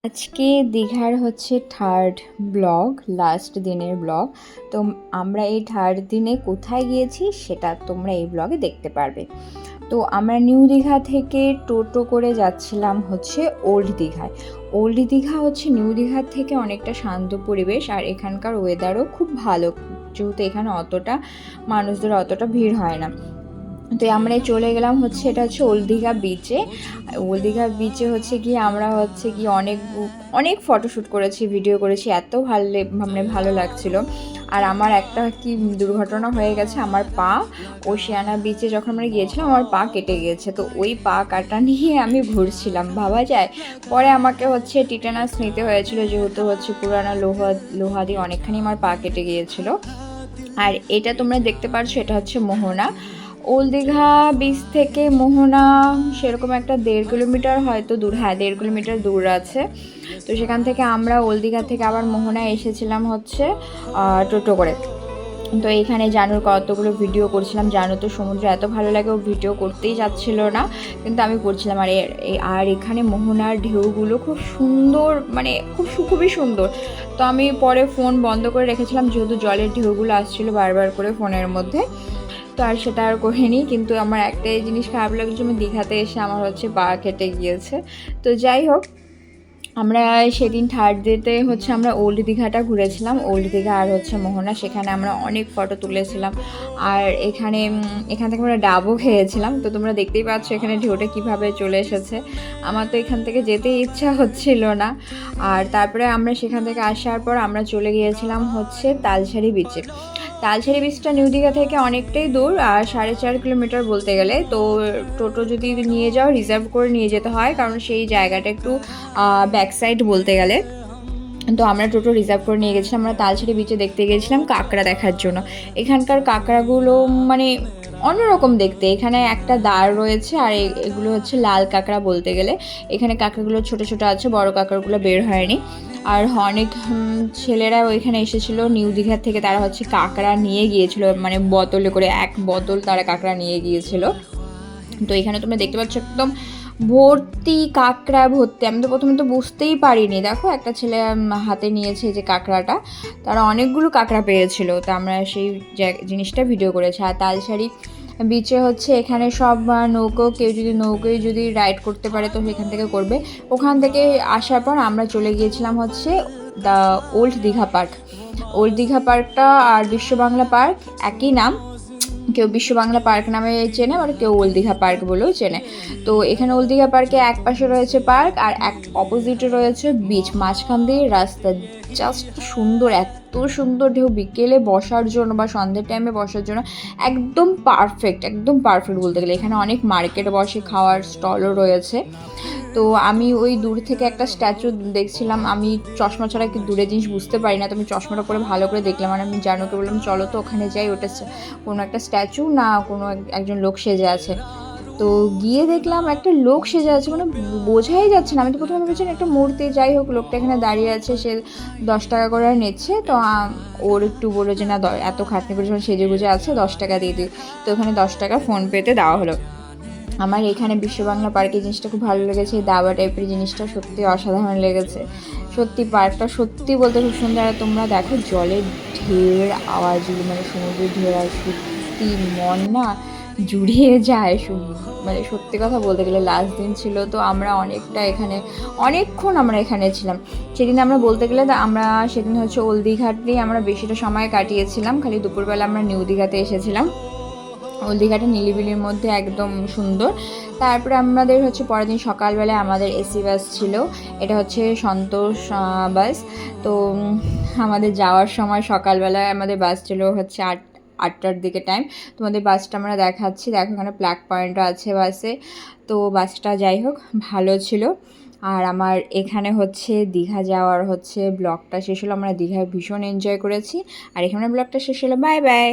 আজকে দীঘার হচ্ছে থার্ড ব্লগ, লাস্ট দিনের ব্লগ। তো আমরা এই থার্ড দিনে কোথায় গিয়েছি সেটা তোমরা এই ব্লগে দেখতে পারবে। তো আমরা নিউ দীঘা থেকে টোটো করে যাচ্ছিলাম হচ্ছে ওল্ড দীঘায়। ওল্ড দীঘা হচ্ছে নিউ দীঘার থেকে অনেকটা শান্ত পরিবেশ, আর এখানকার ওয়েদারও খুব ভালো, যেহেতু এখানে মানুষদের অতটা ভিড় হয় না। তো আমরা চলে গেলাম হচ্ছে, এটা হচ্ছে ওল্ড দীঘা বিচে। ওল্ড দীঘা বিচে হচ্ছে কি আমরা হচ্ছে কি অনেক অনেক ফটোশ্যুট করেছি, ভিডিও করেছি, এত ভালো লাগছিল। আর আমার একটা কি দুর্ঘটনা হয়ে গেছে, আমার পা ওশিয়ানা বিচে যখন আমরা গিয়েছিলাম আমার পা কেটে গিয়েছে। তো ওই পা কাটা নিয়ে আমি ঘুরছিলাম, ভাবা যায়। পরে আমাকে হচ্ছে টিটানাস নিতে হয়েছিল, যেহেতু হচ্ছে পুরানো লোহা দিয়ে অনেকখানি আমার পা কেটে গিয়েছিল। আর এটা তোমরা দেখতে পাচ্ছ, এটা হচ্ছে মোহনা। ওল্ড দীঘা বিচ থেকে মোহনা সেরকম একটা 1.5 কিলোমিটার হয়তো দূর, হ্যাঁ 1.5 কিলোমিটার দূর আছে। তো সেখান থেকে আমরা ওল্ড দীঘা থেকে আবার মোহনা এসেছিলাম হচ্ছে টোটো করে। তো এখানে জানুর কতগুলো ভিডিও করছিলাম। জানু তো সমুদ্রে এত ভালো লাগে, ও ভিডিও করতেই যাচ্ছিল না, কিন্তু আমি করছিলাম। আর এখানে মোহনার ঢেউগুলো খুব সুন্দর, মানে খুবই সুন্দর। তো আমি পরে ফোন বন্ধ করে রেখেছিলাম, যেহেতু জলের ঢেউগুলো আসছিলো বারবার করে ফোনের মধ্যে। তো আর সেটা আর করিনি। কিন্তু আমার একটাই জিনিস খারাপ লাগছে, আমি দীঘাতে এসে আমার হচ্ছে পা কেটে গিয়েছে। তো যাই হোক, আমরা সেদিন থার্ড ডেতে হচ্ছে আমরা ওল্ড দীঘাটা ঘুরেছিলাম, ওল্ড দীঘা আর হচ্ছে মোহনা। সেখানে আমরা অনেক ফটো তুলেছিলাম। আর এখান থেকে আমরা ডাবও খেয়েছিলাম। তো তোমরা দেখতেই পাচ্ছ এখানে ঢেউটা কীভাবে চলে এসেছে। আমার তো এখান থেকে যেতে ইচ্ছা হচ্ছিল না। আর তারপরে আমরা সেখান থেকে আসার পর আমরা চলে গিয়েছিলাম হচ্ছে তালসারি বিচে। তালসারি বিচটা নিউ দীঘা থেকে অনেকটাই দূর, আর 4.5 কিলোমিটার বলতে গেলে। তো টোটো যদি নিয়ে যাও রিজার্ভ করে নিয়ে যেতে হয়, কারণ সেই জায়গাটা একটু ব্যাক সাইড বলতে গেলে। তো আমরা টোটো রিজার্ভ করে নিয়ে গেছিলাম। আমরা তালসারি বিচে দেখতে গিয়েছিলাম কাঁকড়া দেখার জন্য। এখানকার কাঁকড়াগুলো মানে অন্যরকম দেখতে। এখানে একটা দাঁড় রয়েছে, আর এগুলো হচ্ছে লাল কাঁকড়া বলতে গেলে। এখানে কাঁকড়াগুলো ছোট ছোট আছে, বড় কাঁকড়াগুলো বের হয়নি। আর অনেক ছেলেরা ওইখানে এসেছিলো নিউ দীঘার থেকে, তারা হচ্ছে কাঁকড়া নিয়ে গিয়েছিলো, মানে বোতলে করে 1 বোতল তারা কাঁকড়া নিয়ে গিয়েছিলো। তো এখানে তোমরা দেখতে পাচ্ছ একদম ভর্তি কাঁকড়া ভর্তি। আমি তো প্রথমে তো বুঝতেই পারিনি, দেখো একটা ছেলে হাতে নিয়েছে যে কাঁকড়াটা, তারা অনেকগুলো কাঁকড়া পেয়েছিল। তো আমরা সেই জিনিসটা ভিডিও করেছি। আর তালসারি বিচে হচ্ছে এখানে সব কেউ যদি নৌকোয় যদি রাইড করতে পারে তো সেখান থেকে করবে। ওখান থেকে আসার পর আমরা চলে গিয়েছিলাম হচ্ছে the old Digha park. Old Digha পার্কটা আর বিশ্ব বাংলা পার্ক একই নাম, কেউ বিশ্ব বাংলা পার্ক নামে চেনে, আর কেউ ওল্ড দীঘা পার্ক বলেও চেনে। তো এখানে ওল্ড দীঘা পার্কে এক পাশে রয়েছে পার্ক, আর এক অপোজিটে রয়েছে বিচ, মাঝখান দিয়ে রাস্তা। জাস্ট সুন্দর, এত সুন্দর ঢেউ, বিকেলে বসার জন্য বা সন্ধ্যের টাইমে বসার জন্য একদম পারফেক্ট বলতে গেলে। এখানে অনেক মার্কেট বসে, খাওয়ার স্টলও রয়েছে। তো আমি ওই দূর থেকে একটা স্ট্যাচু দেখছিলাম। আমি চশমা ছাড়া কি দূরে জিনিস বুঝতে পারি না, তো আমি চশমাটা পরে ভালো করে দেখলাম। আর আমি জানুকে বললাম চলো তো ওখানে যাই, ওটা কোনো একটা স্ট্যাচু না কোনো একজন লোক সেজে আছে। তো গিয়ে দেখলাম একটা লোক সেজে আছে, মানে বোঝাই যাচ্ছে না। আমি তো প্রথমে ভেবেছিলাম একটা মূর্তি। যাই হোক, লোকটা এখানে দাঁড়িয়ে আছে, সে 10 টাকা করে নিচ্ছে। তো ওর একটু বললো যে না, এত খাটনি করে যখন সেজে গুজে আছে 10 টাকা দিয়ে দিই। তো ওখানে 10 টাকা ফোনপেতে দেওয়া হলো। আমার এখানে বিশ্ব বাংলা পার্কে জিনিসটা খুব ভালো লেগেছে, এই দাবা টাইপের জিনিসটা সত্যি অসাধারণ লেগেছে। সত্যি পার্কটা সত্যি বলতে খুব সুন্দর। আর তোমরা দেখো জলের ঢেউয়ের আওয়াজগুলো, মানে সমুদ্রের ঢেউ, আর সত্যি মন না জুড়িয়ে যায়। মানে সত্যি কথা বলতে গেলে লাস্ট দিন ছিল, তো আমরা অনেকক্ষণ আমরা এখানে ছিলাম। সেদিন আমরা বলতে গেলে আমরা সেদিন হচ্ছে ওল্ড দীঘাতেই আমরা বেশিটা সময় কাটিয়েছিলাম, খালি দুপুরবেলা আমরা নিউ দীঘাতে এসেছিলাম। ওল্ড দীঘাটা নিলিবিলির মধ্যে একদম সুন্দর। তারপরে আমাদের হচ্ছে পরের দিন সকালবেলায় আমাদের এসি বাস ছিল, এটা হচ্ছে সন্তোষ বাস। তো আমাদের যাওয়ার সময় সকালবেলায় আমাদের বাস ছিল হচ্ছে 8টার দিকে টাইম। তোমাদের বাসটা আমরা দেখাচ্ছি, দেখো এখানে প্লাগ পয়েন্টও আছে বাসে। তো বাসটা যাই হোক ভালো ছিল। আর আমার এখানে হচ্ছে দীঘা যাওয়ার হচ্ছে ব্লগটা শেষ হলো। আমরা দীঘায় ভীষণ এনজয় করেছি। আর এখানে ব্লগটা শেষ হলো, বাই বাই।